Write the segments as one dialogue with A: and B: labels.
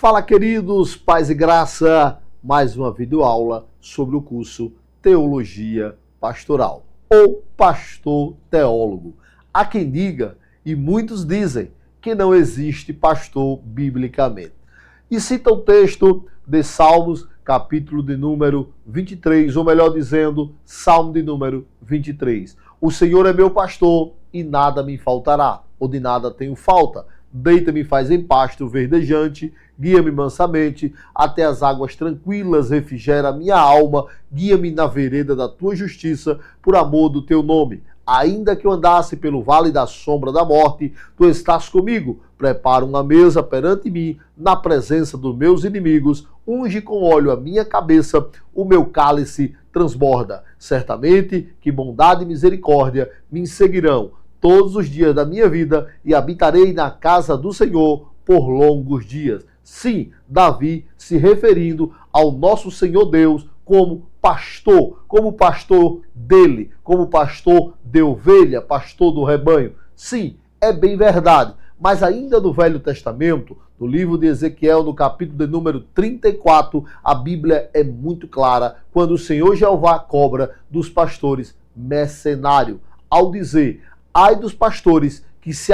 A: Fala, queridos, paz e graça, mais uma videoaula sobre o curso Teologia Pastoral, ou Pastor Teólogo. Há quem diga, e muitos dizem, que não existe pastor biblicamente. E cita o texto de Salmos, capítulo de número 23, ou melhor dizendo, Salmo de número 23. O Senhor é meu pastor e nada me faltará, ou de nada tenho falta. Deita-me, faz em pasto verdejante, guia-me mansamente, até as águas tranquilas, refrigera a minha alma, guia-me na vereda da tua justiça, por amor do teu nome. Ainda que eu andasse pelo vale da sombra da morte, tu estás comigo. Prepara uma mesa perante mim, na presença dos meus inimigos, unge com óleo a minha cabeça, o meu cálice transborda. Certamente que bondade e misericórdia me seguirão todos os dias da minha vida e habitarei na casa do Senhor por longos dias. Sim, Davi se referindo ao nosso Senhor Deus como pastor dele, como pastor de ovelha, pastor do rebanho. Sim, é bem verdade. Mas ainda no Velho Testamento, no livro de Ezequiel, no capítulo de número 34, a Bíblia é muito clara quando o Senhor Jeová cobra dos pastores mercenários, ao dizer: ai dos pastores que se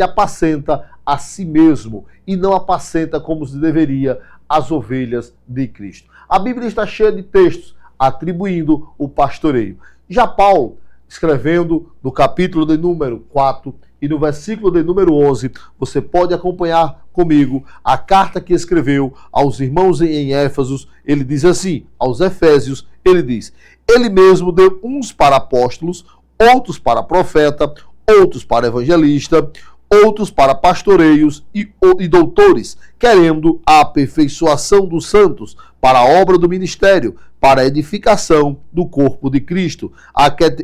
A: apacenta a si mesmo e não apacenta como se deveria as ovelhas de Cristo. A Bíblia está cheia de textos atribuindo o pastoreio. Já Paulo, escrevendo no capítulo de número 4 e no versículo de número 11, você pode acompanhar comigo a carta que escreveu aos irmãos em Éfeso. Ele diz assim, aos Efésios, ele diz: ele mesmo deu uns para apóstolos, outros para profeta, outros para evangelista, outros para pastoreios e doutores, querendo a aperfeiçoação dos santos, para a obra do ministério, para a edificação do corpo de Cristo,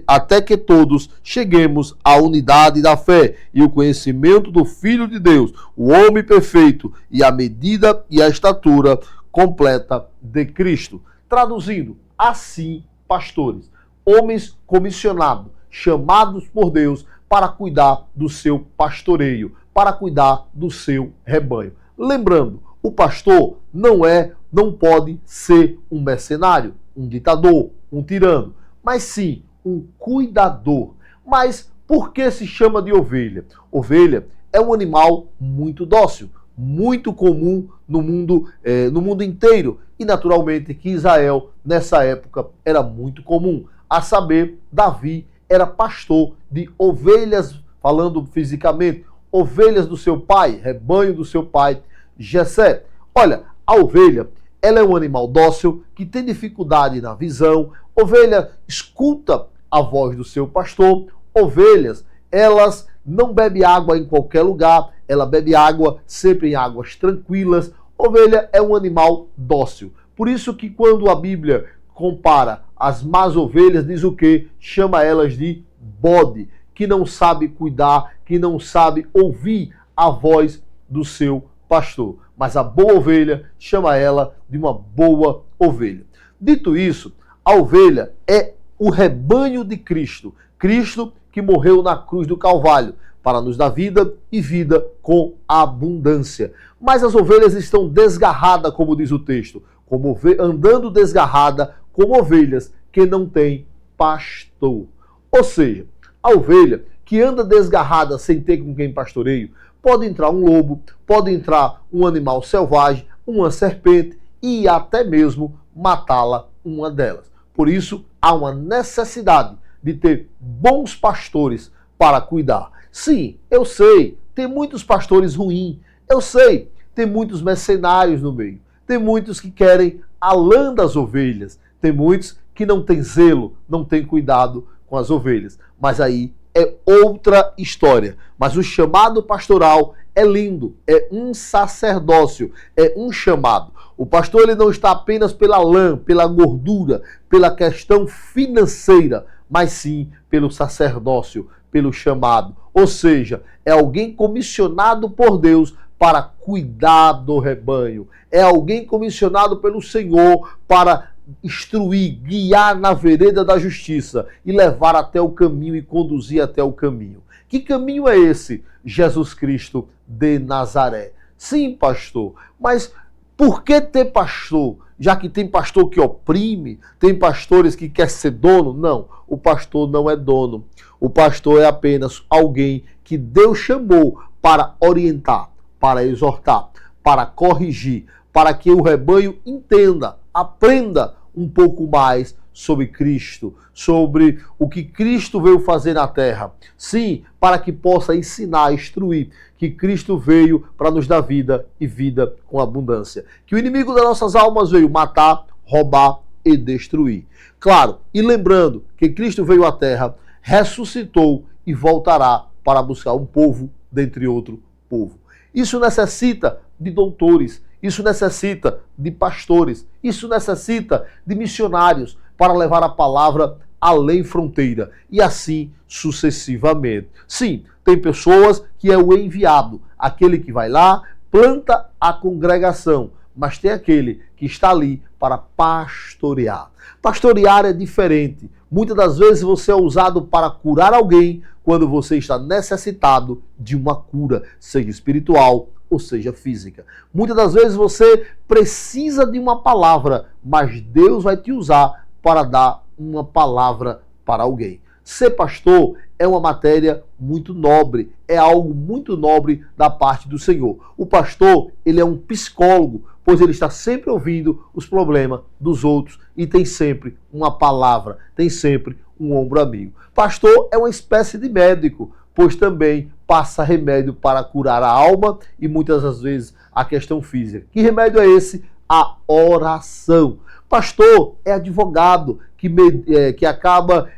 A: até que todos cheguemos à unidade da fé e o conhecimento do Filho de Deus, o homem perfeito, e a medida e a estatura completa de Cristo. Traduzindo, assim, pastores, homens comissionados, chamados por Deus para cuidar do seu pastoreio, para cuidar do seu rebanho. Lembrando, o pastor não pode ser um mercenário, um ditador, um tirano, mas sim um cuidador. Mas por que se chama de ovelha? Ovelha é um animal muito dócil, muito comum no mundo inteiro, e naturalmente que Israel nessa época era muito comum. A saber, Davi era pastor de ovelhas, falando fisicamente, ovelhas do seu pai, rebanho do seu pai, Jessé. Olha, a ovelha, ela é um animal dócil, que tem dificuldade na visão. Ovelha escuta a voz do seu pastor. Ovelhas, elas não bebem água em qualquer lugar, ela bebe água sempre em águas tranquilas. Ovelha é um animal dócil. Por isso que quando a Bíblia compara as más ovelhas, diz o quê? Chama elas de bode, que não sabe cuidar, que não sabe ouvir a voz do seu pastor. Mas a boa ovelha chama ela de uma boa ovelha. Dito isso, a ovelha é o rebanho de Cristo. Cristo que morreu na cruz do Calvário para nos dar vida e vida com abundância. Mas as ovelhas estão desgarradas, como diz o texto, andando desgarrada como ovelhas que não têm pastor. Ou seja, a ovelha que anda desgarrada sem ter com quem pastoreio, pode entrar um lobo, pode entrar um animal selvagem, uma serpente e até mesmo matá-la, uma delas. Por isso, há uma necessidade de ter bons pastores para cuidar. Sim, eu sei, tem muitos pastores ruins, eu sei, tem muitos mercenários no meio, tem muitos que querem a lã das ovelhas, tem muitos que não têm zelo, não têm cuidado com as ovelhas. Mas aí é outra história. Mas o chamado pastoral é lindo, é um sacerdócio, é um chamado. O pastor ele não está apenas pela lã, pela gordura, pela questão financeira, mas sim pelo sacerdócio, pelo chamado. Ou seja, é alguém comissionado por Deus para cuidar do rebanho. É alguém comissionado pelo Senhor para instruir, guiar na vereda da justiça e levar até o caminho e conduzir até o caminho. Que caminho é esse? Jesus Cristo de Nazaré. Sim, pastor, mas por que ter pastor? Já que tem pastor que oprime, tem pastores que quer ser dono? Não, o pastor não é dono. O pastor é apenas alguém que Deus chamou para orientar, para exortar, para corrigir, para que o rebanho entenda, aprenda um pouco mais sobre Cristo, sobre o que Cristo veio fazer na terra. Sim, para que possa ensinar, instruir, que Cristo veio para nos dar vida e vida com abundância. Que o inimigo das nossas almas veio matar, roubar e destruir. Claro, e lembrando que Cristo veio à terra, ressuscitou e voltará para buscar um povo dentre outro povo. Isso necessita de doutores, isso necessita de pastores, isso necessita de missionários para levar a palavra além fronteira e assim sucessivamente. Sim, tem pessoas que é o enviado, aquele que vai lá, planta a congregação, mas tem aquele que está ali para pastorear. Pastorear é diferente. Muitas das vezes você é usado para curar alguém quando você está necessitado de uma cura, seja espiritual ou seja física. Muitas das vezes você precisa de uma palavra, mas Deus vai te usar para dar uma palavra para alguém. Ser pastor é uma matéria muito nobre, é algo muito nobre da parte do Senhor. O pastor, ele é um psicólogo, pois ele está sempre ouvindo os problemas dos outros e tem sempre uma palavra, tem sempre um ombro amigo. Pastor é uma espécie de médico, pois também passa remédio para curar a alma e muitas das vezes a questão física. Que remédio é esse? A oração. Pastor é advogado que acaba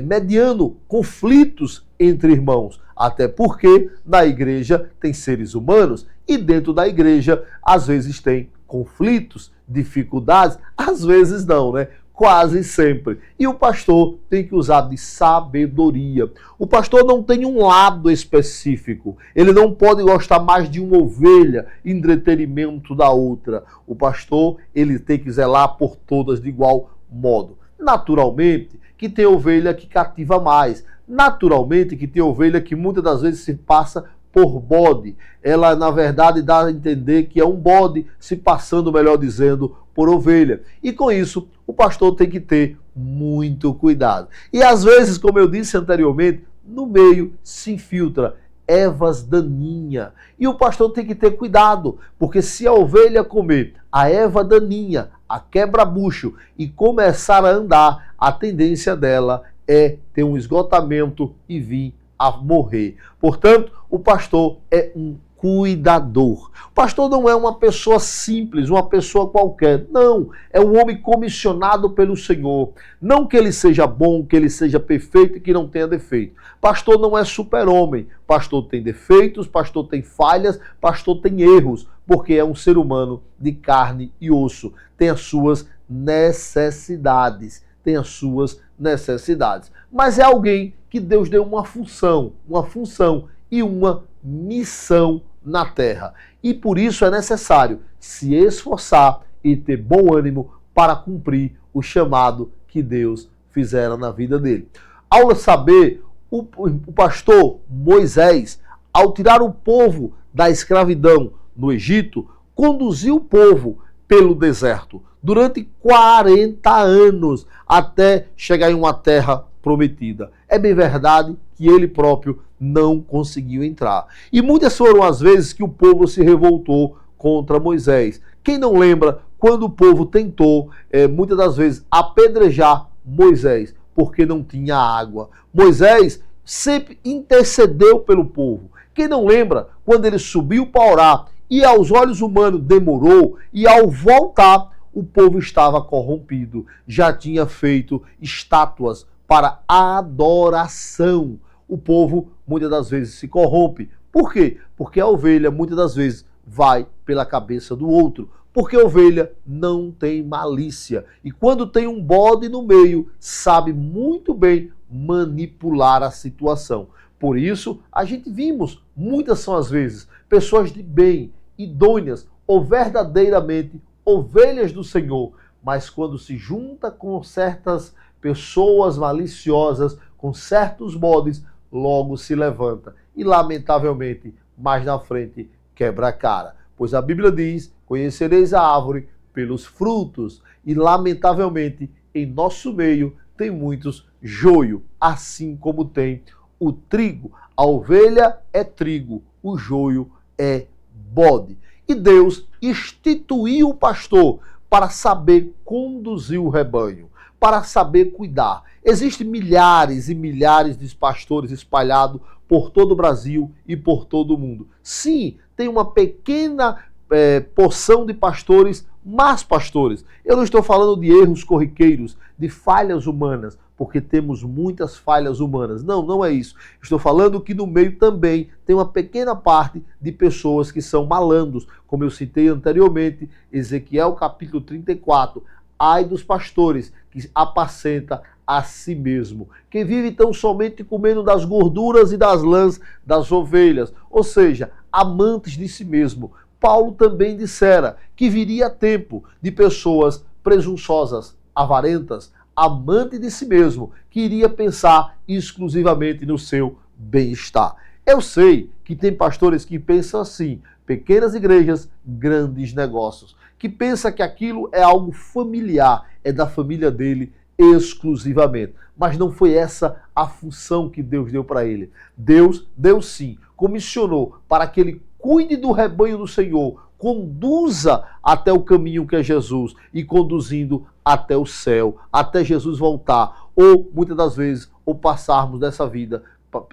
A: mediando conflitos entre irmãos, até porque na igreja tem seres humanos e dentro da igreja às vezes tem conflitos, dificuldades, às vezes não, né? Quase sempre. E o pastor tem que usar de sabedoria. O pastor não tem um lado específico. Ele não pode gostar mais de uma ovelha em detrimento da outra. O pastor, ele tem que zelar por todas de igual modo. Naturalmente, que tem ovelha que cativa mais. Naturalmente, que tem ovelha que muitas das vezes se passa por bode. Ela, na verdade, dá a entender que é um bode se passando, melhor dizendo, por ovelha. E com isso, o pastor tem que ter muito cuidado. E às vezes, como eu disse anteriormente, no meio se infiltra ervas daninhas. E o pastor tem que ter cuidado, porque se a ovelha comer a erva daninha, a quebra-bucho e começar a andar, a tendência dela é ter um esgotamento e vir a morrer. Portanto, o pastor é um cuidador. O pastor não é uma pessoa simples, uma pessoa qualquer. Não, é um homem comissionado pelo Senhor. Não que ele seja bom, que ele seja perfeito e que não tenha defeito. Pastor não é super-homem. Pastor tem defeitos, pastor tem falhas, pastor tem erros, porque é um ser humano de carne e osso. Tem as suas necessidades. Mas é alguém que Deus deu uma função e uma missão na terra. E por isso é necessário se esforçar e ter bom ânimo para cumprir o chamado que Deus fizera na vida dele. Ao saber, o pastor Moisés, ao tirar o povo da escravidão no Egito, conduziu o povo pelo deserto durante 40 anos até chegar em uma terra prometida. É bem verdade que ele próprio não conseguiu entrar. E muitas foram as vezes que o povo se revoltou contra Moisés. Quem não lembra quando o povo tentou, muitas das vezes, apedrejar Moisés porque não tinha água? Moisés sempre intercedeu pelo povo. Quem não lembra quando ele subiu para orar e aos olhos humanos demorou e ao voltar o povo estava corrompido, já tinha feito estátuas para adoração. O povo muitas das vezes se corrompe. Por quê? Porque a ovelha muitas das vezes vai pela cabeça do outro. Porque a ovelha não tem malícia. E quando tem um bode no meio, sabe muito bem manipular a situação. Por isso, a gente vimos, muitas são as vezes, pessoas de bem, idôneas ou verdadeiramente ovelhas do Senhor, mas quando se junta com certas pessoas maliciosas, com certos bodes, logo se levanta e, lamentavelmente, mais na frente, quebra a cara. pois a Bíblia diz: conhecereis a árvore pelos frutos. E, lamentavelmente, em nosso meio tem muitos joio, assim como tem o trigo. A ovelha é trigo, o joio é bode. E Deus instituiu o pastor para saber conduzir o rebanho, para saber cuidar. Existem milhares e milhares de pastores espalhados por todo o Brasil e por todo o mundo. Sim, tem uma pequena porção de pastores, más pastores. Eu não estou falando de erros corriqueiros, de falhas humanas, porque temos muitas falhas humanas. Não, não é isso. Estou falando que no meio também tem uma pequena parte de pessoas que são malandros, como eu citei anteriormente, Ezequiel capítulo 34. Ai dos pastores que apacenta a si mesmo, que vive tão somente comendo das gorduras e das lãs das ovelhas, ou seja, amantes de si mesmo. Paulo também dissera que viria tempo de pessoas presunçosas, avarentas, amantes de si mesmo, que iria pensar exclusivamente no seu bem-estar. Eu sei que tem pastores que pensam assim, pequenas igrejas, grandes negócios, que pensa que aquilo é algo familiar, é da família dele exclusivamente. Mas não foi essa a função que Deus deu para ele. Deus deu sim, comissionou para que ele cuide do rebanho do Senhor, conduza até o caminho que é Jesus e conduzindo até o céu, até Jesus voltar, ou muitas das vezes, ou passarmos dessa vida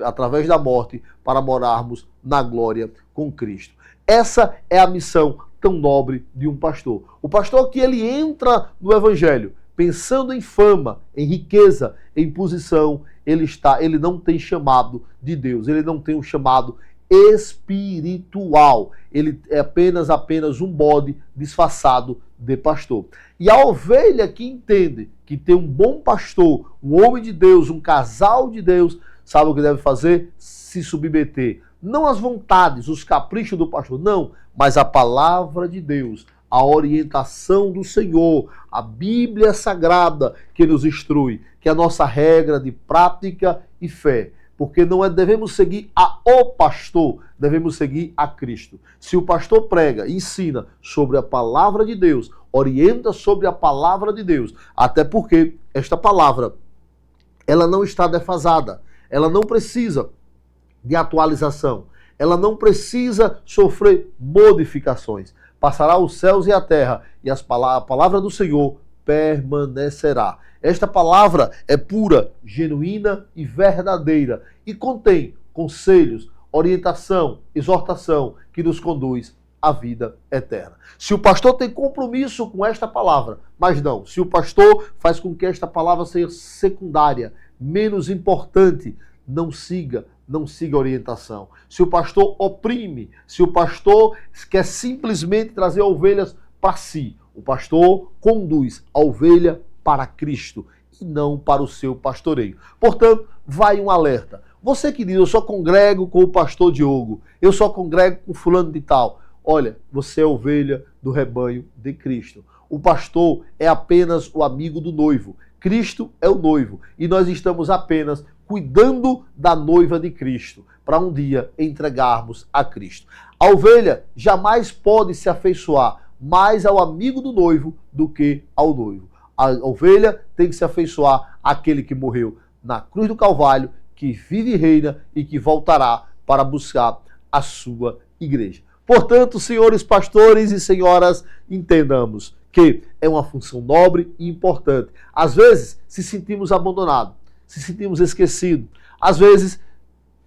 A: através da morte para morarmos na glória com Cristo. Essa é a missão tão nobre de um pastor. O pastor que ele entra no evangelho pensando em fama, em riqueza, em posição, ele não tem chamado de Deus, ele não tem um chamado espiritual. Ele é apenas um bode disfarçado de pastor. E a ovelha que entende que tem um bom pastor, um homem de Deus, um casal de Deus, sabe o que deve fazer? Se submeter. Não às vontades, os caprichos do pastor, não, mas a palavra de Deus, a orientação do Senhor, a Bíblia Sagrada que nos instrui, que é a nossa regra de prática e fé. Porque não devemos seguir o pastor, devemos seguir a Cristo. Se o pastor prega, ensina sobre a palavra de Deus, orienta sobre a palavra de Deus, até porque esta palavra, ela não está defasada, ela não precisa de atualização, ela não precisa sofrer modificações. Passará os céus e a terra, e a palavra do Senhor permanecerá. Esta palavra é pura, genuína e verdadeira e contém conselhos, orientação, exortação que nos conduz à vida eterna. Se o pastor tem compromisso com esta palavra, mas não, se o pastor faz com que esta palavra seja secundária, menos importante, não siga a orientação. Se o pastor oprime, se o pastor quer simplesmente trazer ovelhas para si, o pastor conduz a ovelha para Cristo e não para o seu pastoreio. Portanto, vai um alerta. Você que diz, eu só congrego com o pastor Diogo, eu só congrego com fulano de tal. Olha, você é ovelha do rebanho de Cristo. O pastor é apenas o amigo do noivo. Cristo é o noivo e nós estamos apenas cuidando da noiva de Cristo, para um dia entregarmos a Cristo. A ovelha jamais pode se afeiçoar mais ao amigo do noivo do que ao noivo. A ovelha tem que se afeiçoar àquele que morreu na cruz do Calvário, que vive e reina e que voltará para buscar a sua igreja. Portanto, senhores pastores e senhoras, entendamos que é uma função nobre e importante. Às vezes, se sentimos abandonados, se sentimos esquecidos. Às vezes,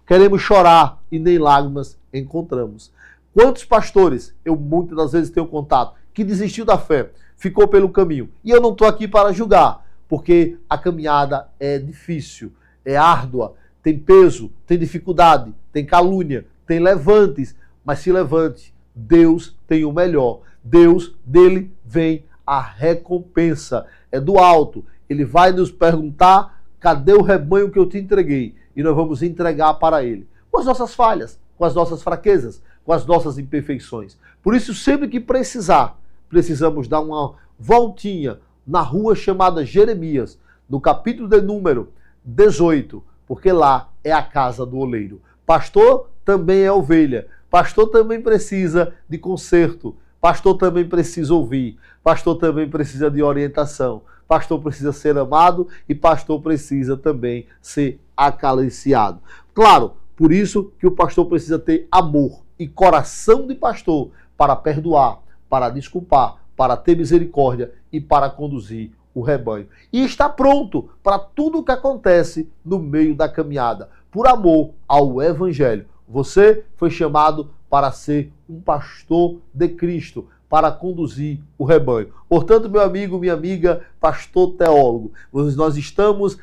A: queremos chorar e nem lágrimas encontramos. Quantos pastores, eu muitas das vezes tenho contato, que desistiu da fé, ficou pelo caminho. E eu não estou aqui para julgar, porque a caminhada é difícil, é árdua, tem peso, tem dificuldade, tem calúnia, tem levantes, mas se levante, Deus tem o melhor. Deus, dele vem a recompensa, é do alto. Ele vai nos perguntar, cadê o rebanho que eu te entreguei? E nós vamos entregar para ele, com as nossas falhas, com as nossas fraquezas, com as nossas imperfeições. Por isso, sempre que precisar, precisamos dar uma voltinha na rua chamada Jeremias, no capítulo de número 18, porque lá é a casa do oleiro. Pastor também é ovelha, Pastor também precisa de conserto. Pastor também precisa ouvir. Pastor também precisa de orientação. Pastor precisa ser amado e pastor precisa também ser acariciado. Claro, por isso que o pastor precisa ter amor e coração de pastor para perdoar, para desculpar, para ter misericórdia e para conduzir o rebanho. E está pronto para tudo o que acontece no meio da caminhada, por amor ao Evangelho. Você foi chamado para ser um pastor de Cristo, para conduzir o rebanho. Portanto, meu amigo, minha amiga, pastor teólogo, nós estamos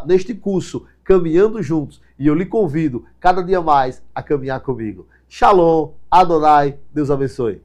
A: neste curso, caminhando juntos, e eu lhe convido cada dia mais a caminhar comigo. Shalom, Adonai, Deus abençoe.